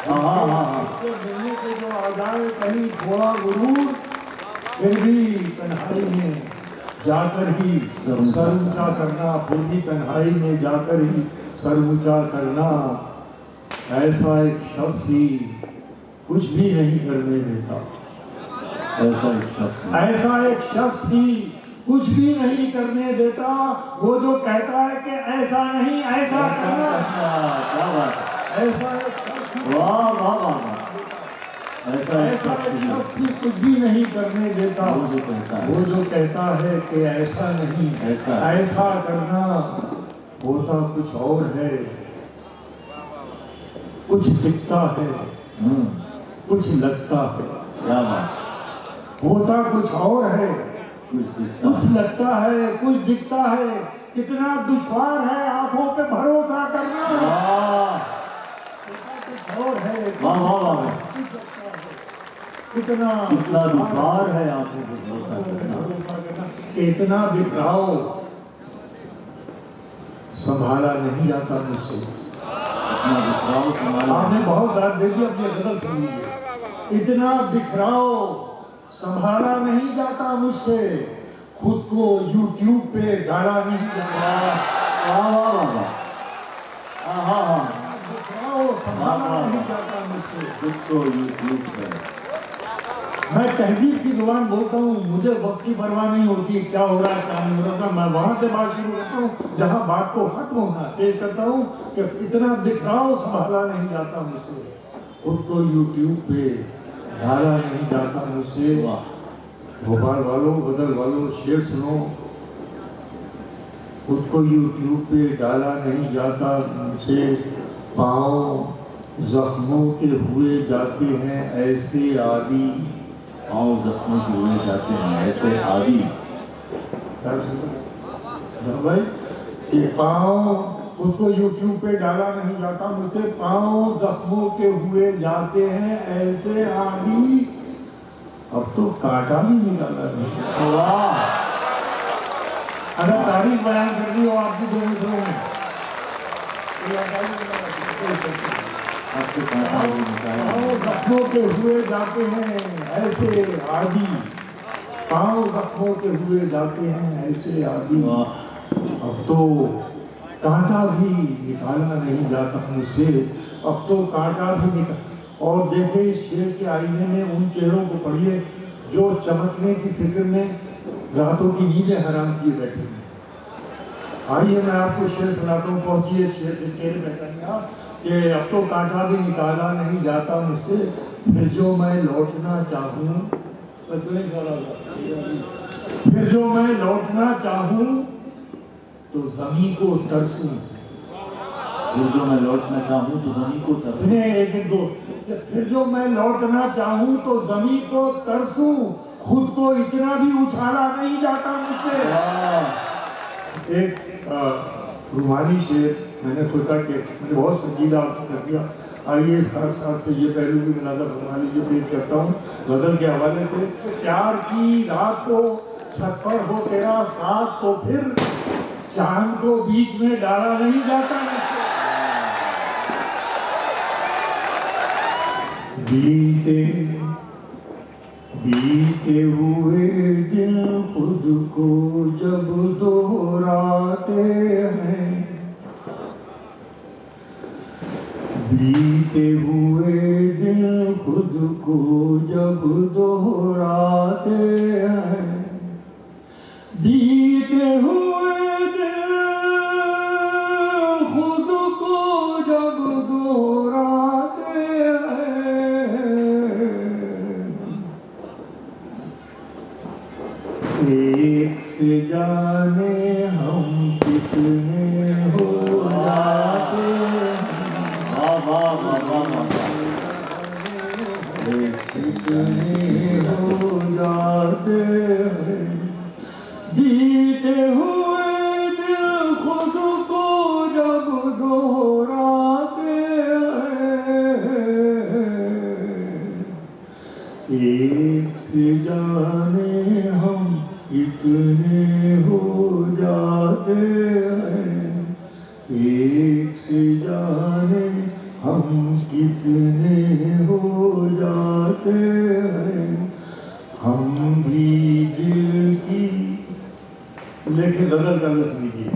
मिलने पे जो आ जाए कहीं थोड़ा गुरूर, फिर भी तन्हाई में जाकर ही सर ऊंचा करना, फिर भी तन्हाई में जाकर ही सर ऊंचा करना। ऐसा एक शख्स ही कुछ भी नहीं करने देता, ऐसा एक शख्स ही कुछ भी नहीं करने देता, वो जो कहता है कि ऐसा नहीं ऐसा करना। क्या बात है, ऐसा एक शख्स, वाह वाह वाह, ऐसा एक शख्स ही कुछ भी नहीं करने देता, वो जो कहता है कि ऐसा नहीं ऐसा करना। होता कुछ और है, कुछ दिखता है, कुछ लगता है। क्या बात, होता कुछ और है, कुछ लगता है, कुछ दिखता है। कितना दुश्वार है आंखों पे भरोसा करना। कुछ और है, वाह वाह वाह, कितना दुश्वार है आंखों पे भरोसा करना। इतना बिखराओ संभाला नहीं जाता मुझसे। आपने बहुत दाद दे दी, अपनी गजल सुन लीजिए। इतना बिखराओ संभाला नहीं जाता मुझसे, खुद को YouTube पे डाला नहीं जाता। बिखराओ संभाला नहीं जाता मुझसे, खुद को YouTube पे। मैं तहजीब की जुबान बोलता हूँ, मुझे वक्त की परवाह नहीं होती क्या हो रहा है क्या नहीं हो रहा। मैं वहाँ से बात शुरू करता हूँ जहाँ बात को खत्म होना पेश करता हूँ कि इतना बिखराव संभाला नहीं जाता मुझसे, खुद को YouTube पे ढाला नहीं जाता मुझसे। भोपाल वालों, गजल वालों, शेर सुनो। खुद को YouTube पे डाला नहीं जाता मुझसे, पाँव जख्मों के हुए जाते हैं ऐसे आदि। पाँव जख्मों के हुए जाते हैं ऐसे आदि। भाई कि पाँव, खुद को YouTube पे डाला नहीं जाता मुझसे, पाँव जख्मों के हुए जाते हैं ऐसे आदि। अब तो काटा भी निकाला नहीं। वाह, अगर तारीफ बयान करनी हो आपकी दो मित्रों में, पाँव जख्मों के हुए जाते हैं ऐसे आदि, पाँव जख्मों के हुए जाते हैं ऐसे आदि। अब तो कांटा भी निकाला नहीं जाता मुझसे, अब तो कांटा भी निकाल। और देखे इस शेर के आईने में उन चेहरों को पढ़िए जो चमकने की फिक्र में रातों की नींदें हराम किए बैठे हैं। आइए मैं आपको शेर सुनाता हूँ, पहुँचिए शेर से शेर बैठा कि अब तो कांटा भी निकाला नहीं जाता मुझसे, फिर जो मैं लौटना चाहूँ, फिर जो मैं लौटना चाहूँ तो ज़मीं को तरसूं, फिर जो मैं लौटना चाहूँ तो ज़मीं को तरसूं। एक दो, फिर जो मैं लौटना चाहूँ तो ज़मीं को तरसूं, खुद को इतना भी उछाला नहीं जाता मुझसे। एक रूमानी शेर मैंने सोचा कि मैंने बहुत संजीदा कर दिया। आइए साथ साथ से ये पहलू भी मिला था रूमानी जो पेश करता हूँ गज़ल के हवाले से। प्यार की रात को छत पर हो तेरा साथ तो फिर चांद को बीच में डाला नहीं जाता मुझसे। बीते बीते हुए दिन खुद को जब दोहराते हैं, बीते हुए दिन खुद को जब दोहराते हैं, बीते हुए दिन खुद को जब दोहराते एक से जाने हम कितने हो जाते हैं, एक कितने हो जाते हैं, बीते हुए दिल खुद को जब दोहराते हैं, एक से जाने हम कितने हो जाते हैं, एक से जाने हम कितने हो जाते हैं, हम भी दिल की, लेकिन गज़ल का लफ्ज़ लीजिए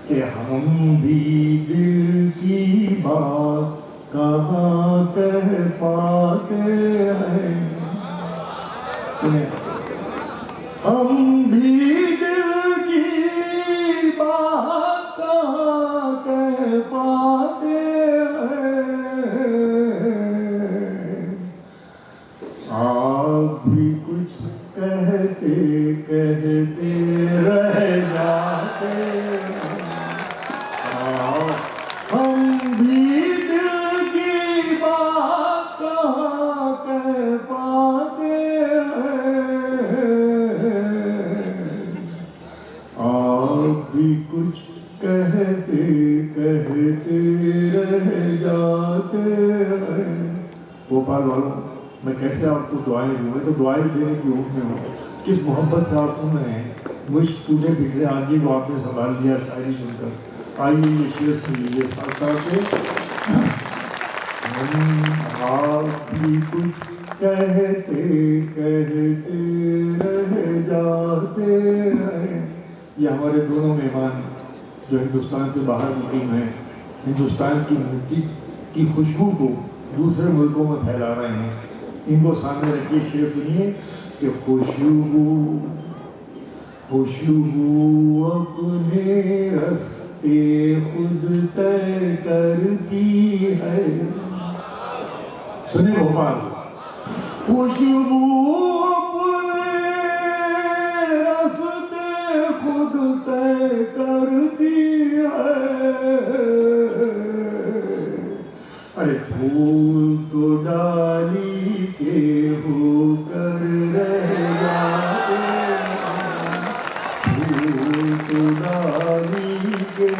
कि हम भी दिल की बात कहाँ कह पाते हैं, हम भी दिल की बात कहाँ कह पाते हैं, आप भी कुछ कहते कहते रह जाते हैं, हम भी दिल की बात कहाँ कह पाते हैं, आप भी कुछ कहते कहते रह जाते हैं। भोपाल वालों, मैं कैसे आपको दुआएं दूँ, मैं तो दुआएं देने की ऊँट में हूँ। किस मोहब्बत से आप सुन रहे हैं, मुझ टूटे बिखरे आदमी को आपने संभाल लिया शायरी सुनकर। आइए ये शेर सुन लीजिए साथ साथ से। आप भी कुछ कहते कहते रह जाते हैं। ये हमारे दोनों मेहमान जो हिंदुस्तान से बाहर मुकीम हैं, हिंदुस्तान की मिट्टी की खुशबू को दूसरे मुल्कों में फैला रहे हैं, इनको सामने रखिए। शेर सुनिए कि खुशबू खुशबू अपने रास्ते खुद तय करती है। सुनिए भोपाल, खुशबू अपने रास्ते खुद तय करती है। अरे फूल तो डाली के होकर रह जाते हैं, फूल तो डाली के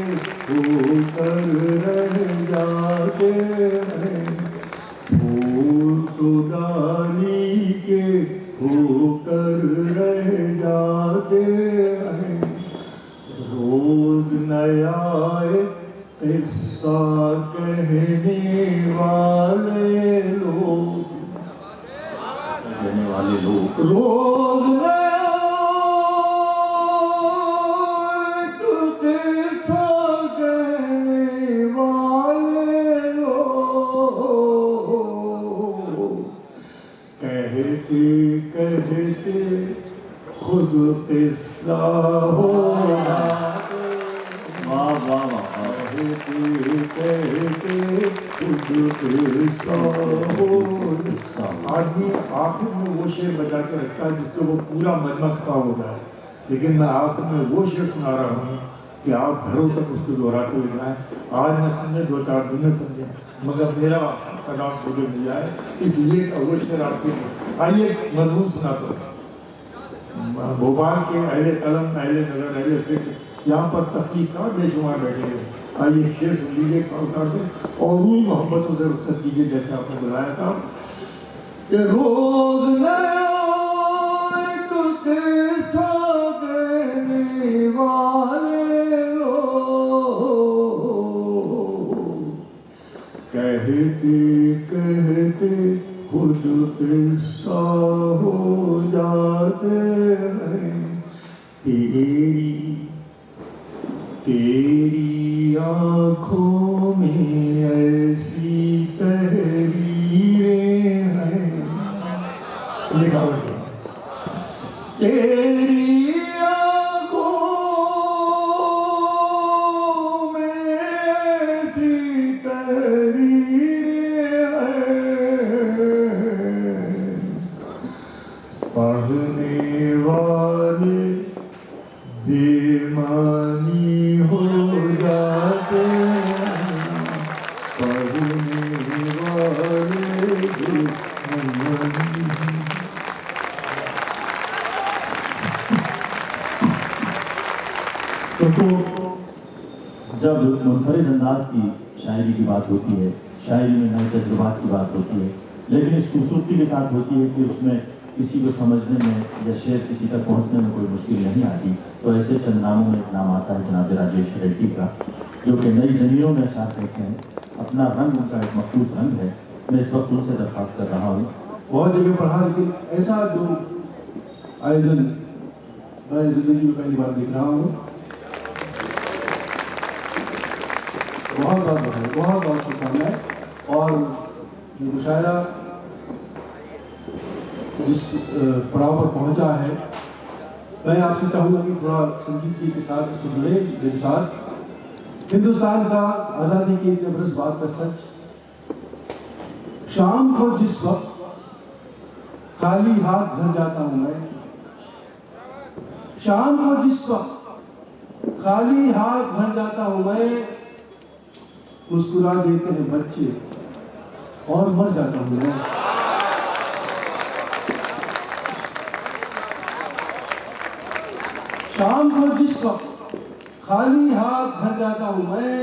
होकर रह जाते हैं, फूल तो डाली के होकर रह जाते हैं। रोज नया किस्सा कहने वाले रोज नया किस्सा कहने वाले लोग, कहते कहते खुद किस्सा हो जाते, वाह वाह वाह। कहते कहते खुद किस्सा हो किस्सा हो। आदमी आखिर में वो शेर बचा के रखता है जिसको वो पूरा मजमा खा होता है, लेकिन मैं आखिर में वो शेर सुना रहा हूँ कि आप घरों तक उसको दोहराते हुए जाएं। आज न समझे, 2-4 दिन में समझे, मगर मेरा सलाम मुझे मिल जाए, इसलिए का वो शेर आपके। आइए मजमून सुनाता हूँ। भोपाल के अहले कलम, अहले नजर, अहले फिक्र, यहाँ पर तख्लीकार बेशुमार बैठे हुए। आइए शेर सुन लीजिए एक साउकार से और रूई मोहब्बतों से रुखसत कीजिए जैसे आपने बुलाया था कि रोज नया एक किस्सा कहने वाले लोग, कहते कहते खुद किस्सा हो जाते हैं। तेरी आँखों में ऐसी तहरीरें हैं, लिखा हुआ है। तेरी आँखों में ऐसी तहरीरें हैं, पढ़ने वाले बेमानी हो जाते हैं, पढ़ने वाले बेमानी। दोस्तों, जब मुनफरिद अंदाज की शायरी की बात होती है, शायरी में नए तजुर्बात की बात होती है, लेकिन इस खूबसूरती के साथ होती है कि उसमें किसी को समझने में या शेर किसी तक पहुंचने में कोई मुश्किल नहीं आती। तो ऐसे चंद नामों में एक नाम आता है जनाब राजेश रेड्डी का, जो कि नई ज़मीरों में अशार कहते हैं। अपना रंग उनका एक मखसूस रंग है। मैं इस वक्त उनसे दरख्वास्त कर रहा हूँ। बहुत जगह पढ़ा, लेकिन ऐसा जो आयोजन मैं ज़िंदगी में पहली बार देख रहा हूँ। बहुत बहुत बधाई, बहुत बहुत शुभकामनाएं। और ये मुशायरा जिस पड़ाव पर पहुंचा है, मैं आपसे चाहूँगा कि थोड़ा संजीदगी के साथ इससे जुड़े मेरे साथ। हिंदुस्तान का आज़ादी के 90 बरस बाद का सच, शाम को जिस वक्त खाली हाथ घर जाता हूँ मैं, शाम को जिस वक्त खाली हाथ घर जाता हूँ मैं, मुस्कुरा देते हैं बच्चे और मर जाता हूँ मैं। शाम को जिस वक्त खाली हाथ घर जाता हूँ मैं,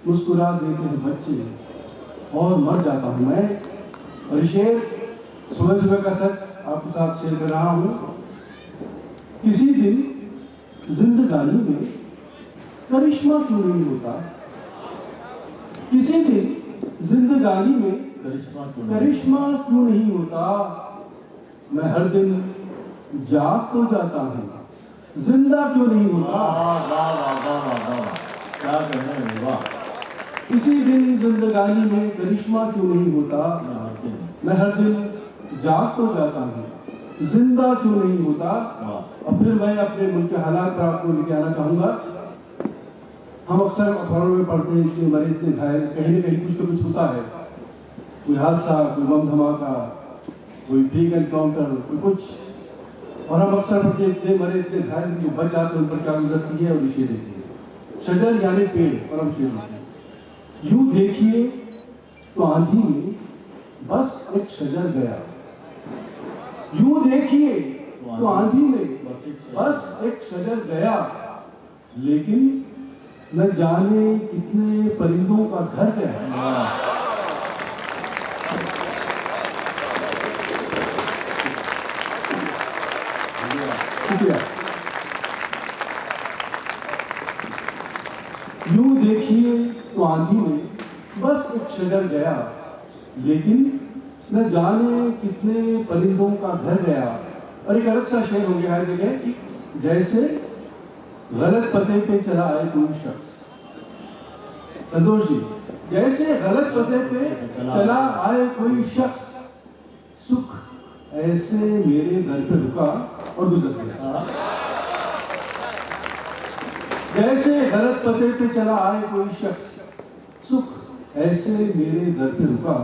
मुस्कुरा देते हैं बच्चे और मर जाता हूँ मैं। और ये शेर सुबह सुबह का सच आपके साथ शेयर कर रहा हूँ। किसी दिन जिंदगानी में करिश्मा क्यों नहीं होता, किसी दिन जिंदगानी में करिश्मा क्यों नहीं होता। मैं हर दिन जाग तो जाता हूँ, जिंदा क्यों नहीं होता। क्या कहना है, वाह। किसी दिन जिंदगानी में करिश्मा क्यों नहीं होता। मैं हर दिन जाग तो जाता हूँ, जिंदा क्यों नहीं होता। और फिर मैं अपने मुल्क के हालात पर आपको लेके आना चाहूँगा। हम अक्सर अखबारों में पढ़ते हैं कि मरे इतने घायल, कहीं ना कहीं कुछ तो कुछ होता है, कोई हादसा, कोई बम धमाका, कोई फेक एनकाउंटर, कोई कुछ। और हम अक्सर पढ़ते हैं इतने मरे इतने घायल, जो बच जाते हैं उन पर क्या गुजरती है। और शेर देखिए, शजर यानी पेड़, और हम शेर देखिए। यूं देखिए तो आंधी में बस एक शजर गया, यूं देखिए तो आंधी में बस एक शजर गया, लेकिन न जाने कितने परिंदों का घर गया। यूं देखिए तो आंधी में बस एक शजर गया, लेकिन न जाने कितने परिंदों का घर गया। और एक अलग सा शेर हो गया है, देखें कि जैसे गलत पते पे चला आए कोई शख्स। संतोष जी, जैसे गलत पते पे चला आए कोई शख्स, सुख ऐसे मेरे दर पे रुका और गुजर गया। जैसे गलत पते पे चला आए कोई शख्स, सुख ऐसे मेरे दर पे रुका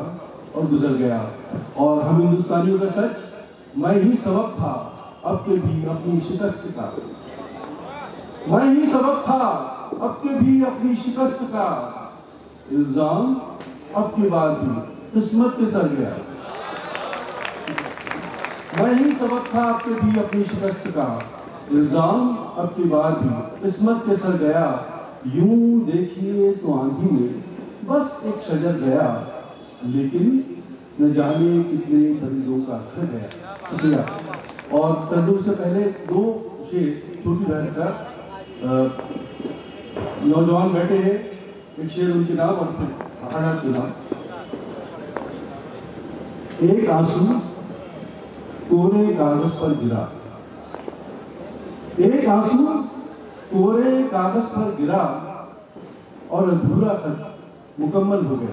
और गुजर गया। और हम हिंदुस्तानियों का सच, मैं ही सबब था अब के भी अपनी शिकस्त का। मैं ही सबब था अब के भी अपनी शिकस्त का। इल्जाम अब के बाद भी किस्मत के सर गया। मैं ही सबब था अब के भी अपनी शिकस्त का। इल्जाम अब की बार भी किस्मत के सर गया। यूं देखिए तो आंधी में बस एक शजर गया, लेकिन न जाने कितने परिंदों का घर गया। शुक्रिया। और तरन्नुम से पहले दो शेर छोटी बहन का, नौजवान बैठे हैं, एक शेर उनके नाम और फिर हाड़ा के नाम। एक आंसू कोरे कागज पर गिरा, एक आंसू कोरे कागज पर गिरा और अधूरा खत मुकम्मल हो गया।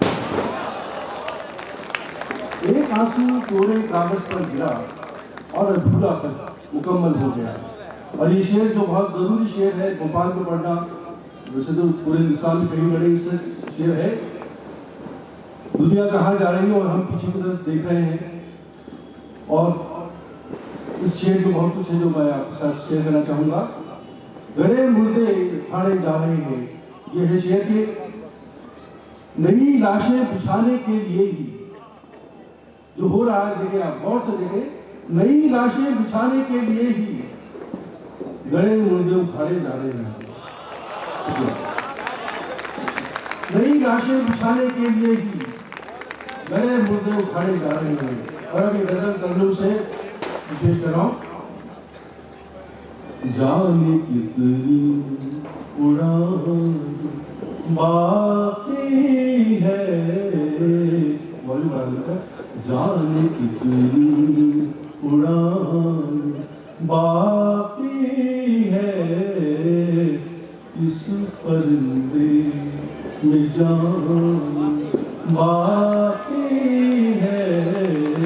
एक आंसू कोरे कागज पर गिरा और अधूरा खत मुकम्मल हो गया। और ये शेर जो बहुत ज़रूरी शेर है, भोपाल में पढ़ना, वैसे तो पूरे हिंदुस्तान में कहीं बड़े इससे शेर है। दुनिया कहाँ जा रही है और हम पीछे की तरफ देख रहे हैं। और इस शेर में बहुत कुछ है जो मैं आपके साथ शेयर करना चाहूँगा। गड़े मुर्दे उठाड़े जा रहे हैं, ये है शेर के। नई लाशें बिछाने के लिए ही जो हो रहा है, देखें आप गौर से देखें, नई लाशें बिछाने के लिए ही गड़े मुर्दे उखाड़े जा रहे हैं। नई लाशें बिछाने के लिए ही गड़े मुर्दे उखाड़े जा रहे हैं। और अभी गजल तरन्नुम से पेश कर रहा हूं। जाने कितनी उड़ान बाकी है, जाने कितनी उड़ान बाकी है, इस परिंदे में जान बाकी है,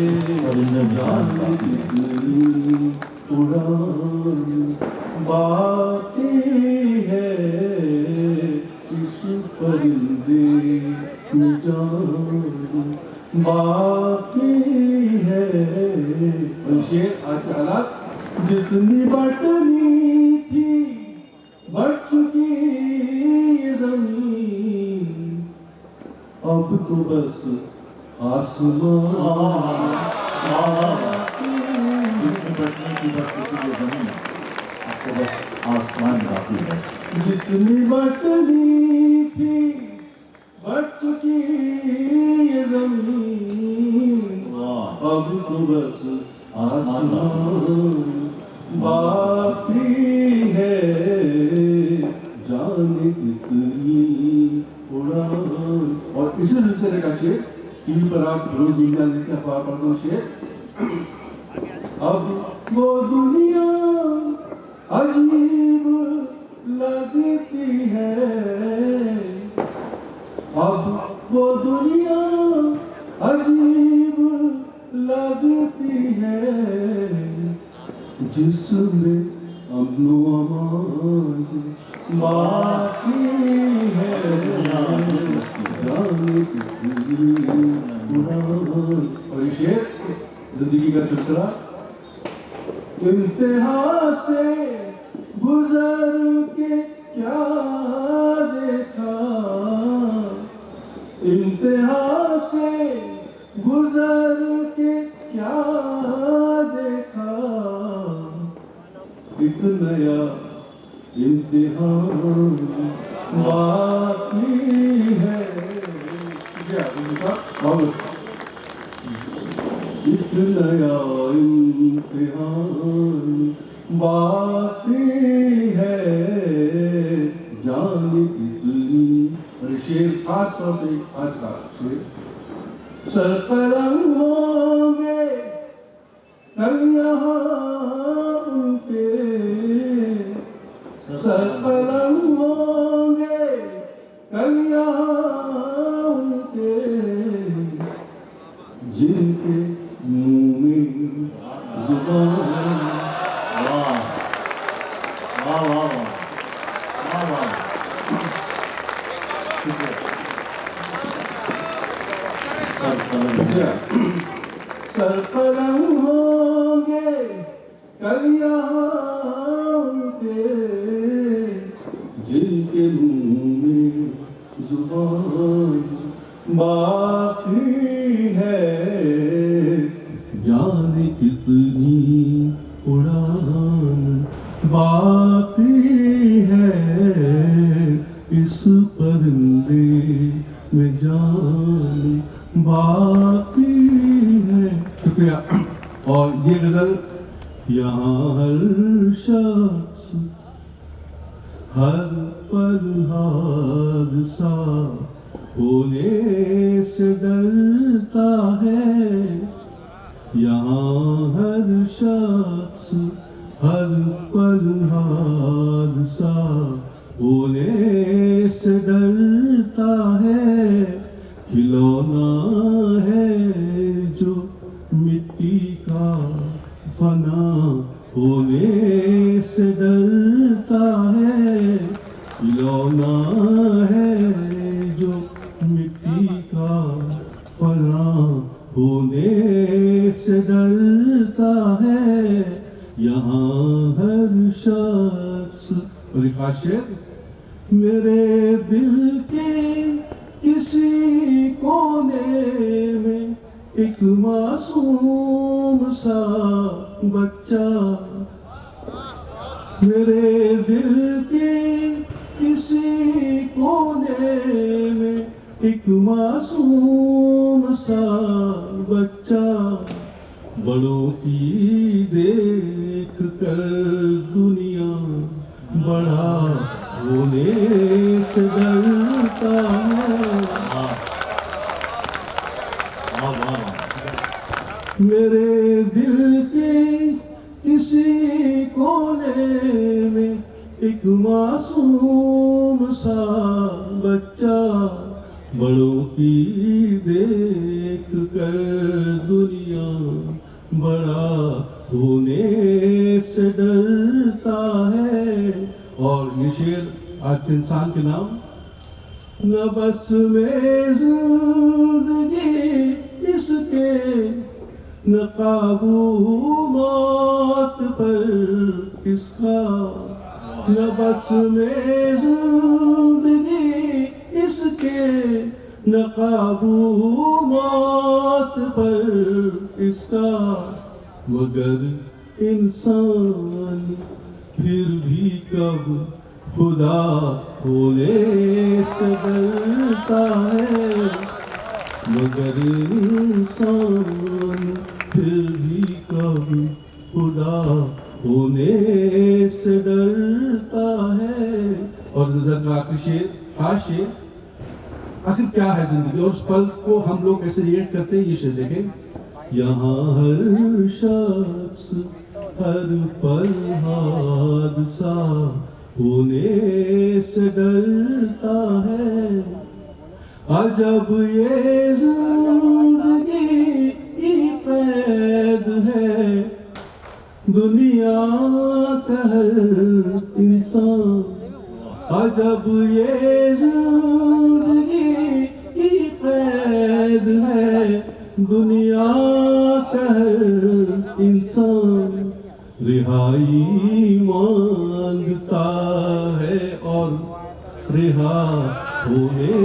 इस परिंदे जाने कितनी उड़ान बाकी है, इस परिंदे में जान बाकी है। शेर आज के हालात, जितनी बटनी थी बढ़ चुकी ये जमीन, अब तो बस आसमान। जितनी बटनी थी बढ़ चुकी ये जमीन, अब तो बस आसमान बाकी है। जितनी बटनी थी बढ़ चुकी ये जमीन, अब तो बस आसमान बाकी है, जाने कितनी उड़ान। और इसी सिलसिले का शेर टीवी पर आप रोज दुनिया देखते हैं, अखबार पढ़ते हो शेर। अब वो दुनिया अजीब लगती है, अब वो दुनिया अजीब लगती है, जिसमें अमनो अमान बाकी है, जाने कितनी उड़ान। और ये शेर जिंदगी का सिलसिला। इम्तिहान से गुजर के क्या देखा, इम्तिहान से गुजर के क्या देखा, एक नया इम्तिहान बाकी है। एक नया इम्तिहान बाकी है, जाने कितनी। और शेर खास तौर से आज का शेर, सरकरम सरकलम होंगे कल्याण उनके जिनके मुंह में जुबान। वाह वाह वाह वाह वाह वाह। सरकलम होंगे कल्याण के जिनके मुंह में जुबान बाकी है, जाने कितनी उड़ान बाकी है इस परिंदे में जान बाकी है। शुक्रिया। और ये गजल यहाँ हर शख्स हर पल हादसा होने से डरता है। यहाँ हर शख्स हर पल हादसा होने से डरता है। खिलौना है जो मिट्टी का फना होने से डरता है। खिलौना है जो मिट्टी का फना होने से डरता है। यहाँ हर शख्स। और एक खास शेर, मेरे दिल के किसी कोने में एक मासूम सा बच्चा, मेरे दिल के किसी कोने में एक मासूम सा बच्चा, बड़ों की देख कर दुनिया बड़ा होने से डरता है। मेरे दिल के किसी कोने में एक मासूम सा बच्चा, बड़ों की देख कर दुनिया बड़ा होने से डरता है। और ये शेर आज के इंसान के नाम। न बस में जिंदगी इसके, न काबू मौत पर इसका, न बस में जिंदगी इसके, न काबू मौत पर इसका, मगर इंसान फिर भी कब खुदा होने से डरता है। मगर इंसान फिर भी कब खुदा होने से डरता है। और नजर का आखिरी शेर, खास शेर, आखिर क्या है जिंदगी और उस पल को हम लोग कैसे रिएक्ट करते हैं, ये शेर देखें। यहाँ हर शख्स हर पल हादसा होने से डरता है। अजब ये जिंदगी की कैद है, दुनिया का हर इंसान। अजब ये जिंदगी की कैद है, दुनिया का हर इंसान। रिहाई मांगता है और रिहा होने